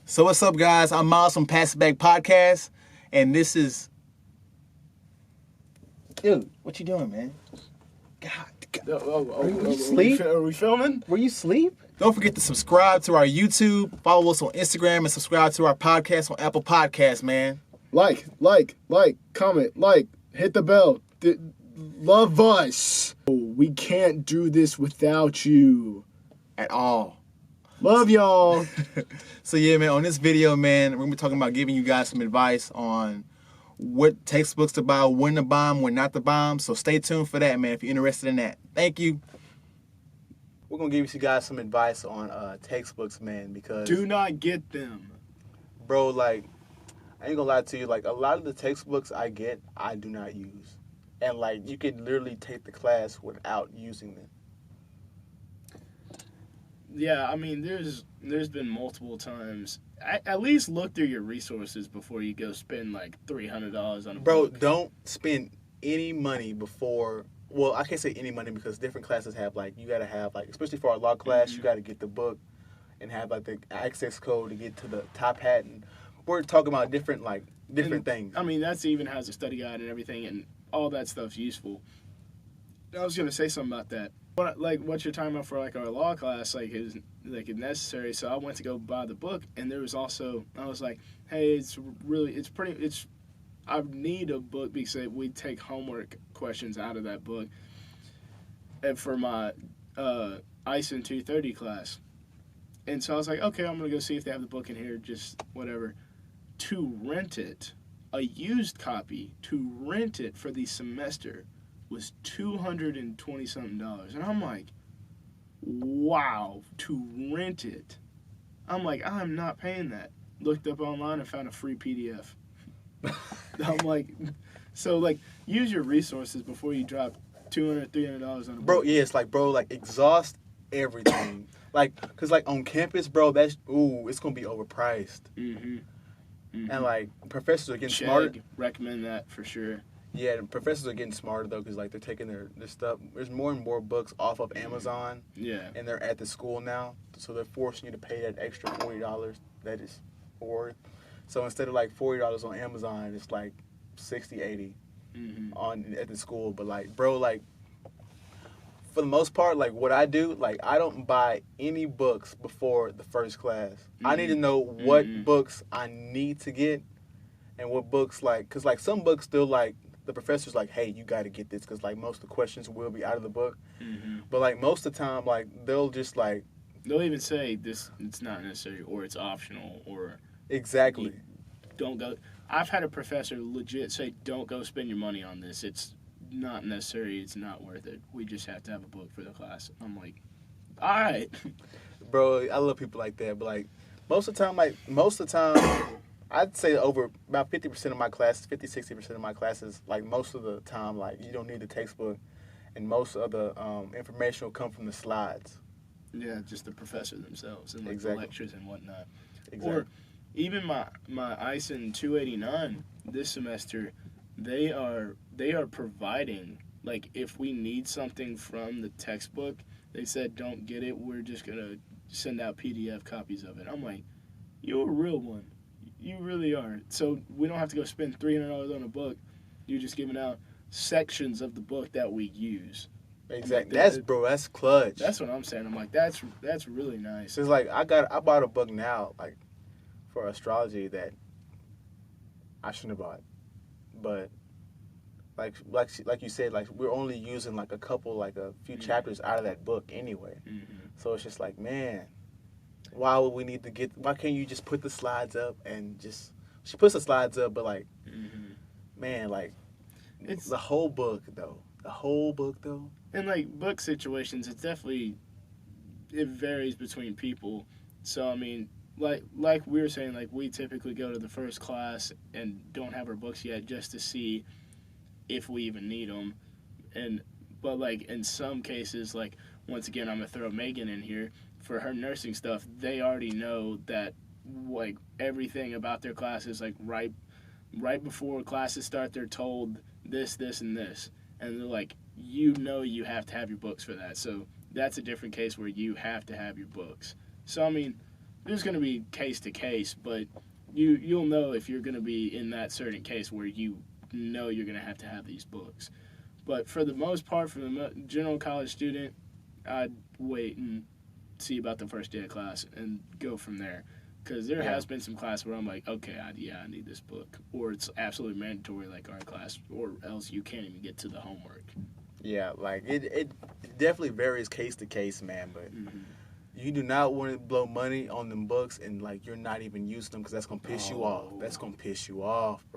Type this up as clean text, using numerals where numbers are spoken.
So what's up, guys? I'm Miles from Pass It Back Podcast, and this is... Dude, what you doing, man? Are you asleep? Are we filming? Were you asleep? Don't forget to subscribe to our YouTube, follow us on Instagram, and subscribe to our podcast on Apple Podcasts, man. Like, comment, hit the bell. Love us. We can't do this without you. At all. Love y'all. So yeah, man, on this video, man, we're going to be talking about giving you guys some advice on what textbooks to buy, when to buy them, when not to buy them. So stay tuned for that, man, if you're interested in that. Thank you. We're going to give you guys some advice on textbooks, man, because... Do not get them. Bro, like, I ain't gonna lie to you, like, a lot of the textbooks I get, I do not use. And, like, you can literally take the class without using them. Yeah, I mean, there's been multiple times. At least look through your resources before you go spend like $300 on a Bro, book. don't spend any money before... Well, I can't say any money because different classes have, like, you gotta have, like, especially for our law class, you gotta get the book and have, like, the access code to get to the top hat. And we're talking about different things. I mean, that's even has a study guide and everything, and all that stuff's useful. I was gonna say something about that. What you're talking about for like our law class, like is necessary. So I went to go buy the book, and there was also I was like, hey, I need a book because we take homework questions out of that book, and for my ISIN 230 class. And so I was like, okay, I'm gonna go see if they have the book in here, just whatever. To rent it, a used copy, to rent it for the semester was $220-something. And I'm like, wow, to rent it. I'm like, I'm not paying that. Looked up online and found a free PDF. I'm like, so like, use your resources before you drop $200-300 on a book. Bro, yeah, it's like, bro, like, exhaust everything. Like, because, like, on campus, bro, it's going to be overpriced. Mm-hmm. And, like, professors are getting smarter. Recommend that for sure. Yeah, the professors are getting smarter, though, because, like, they're taking their stuff. There's more and more books off of Amazon. Yeah. And they're at the school now. So they're forcing you to pay that extra $40 that is worth. So instead of, like, $40 on Amazon, it's, like, $60, $80 at the school. But, like, bro, like, for the most part, like, what I do, like, I don't buy any books before the first class. I need to know what books I need to get and what books, like, because, like, some books still, like, the professor's like, hey, you got to get this because, like, most of the questions will be out of the book. But, like, most of the time, like, they'll just, like... They'll even say this, it's not necessary, or it's optional, or... Exactly. Don't go... I've had a professor legit say, don't go spend your money on this. It's not necessary. It's not worth it. We just have to have a book for the class. I'm like, all right. Bro, I love people like that. But, like, most of the time, I'd say over about 50% of my classes, 50-60% of my classes, like, most of the time, like, you don't need the textbook. And most of the information will come from the slides. Yeah, just the professor themselves and, like, Exactly. the lectures and whatnot. Exactly. Or even my ISIN 289 this semester, they are providing, like, if we need something from the textbook, they said don't get it, we're just going to send out PDF copies of it. I'm like, you're a real one. You really are. So we don't have to go spend $300 on a book. You're just giving out sections of the book that we use. Exactly. Like, That's clutch. That's what I'm saying. I'm like, that's really nice. So it's like I bought a book now, like, for astrology that I shouldn't have bought. But like you said, like, we're only using like a few chapters out of that book anyway. So it's just like, man, why can't you just put the slides up and just... She puts the slides up, but, like, man, like, it's the whole book though. And, like, book situations, it varies between people. So, I mean, like we were saying, like, we typically go to the first class and don't have our books yet just to see if we even need them. But, like, in some cases, like, once again, I'm going to throw Megan in here. For her nursing stuff, they already know that, like, everything about their classes, like, right before classes start, they're told this, and this. And they're like, you have to have your books for that. So that's a different case where you have to have your books. So, I mean, there's going to be case to case, but you'll know if you're going to be in that certain case where you know you're going to have these books. But for the most part, for the general college student, I'd wait and see about the first day of class and go from there. Because there has been some class where I'm like, okay, I need this book. Or it's absolutely mandatory like our class, or else you can't even get to the homework. Yeah, like it definitely varies case to case, man. But you do not want to blow money on them books and like you're not even using them because that's gonna piss you off. That's gonna piss you off, bro.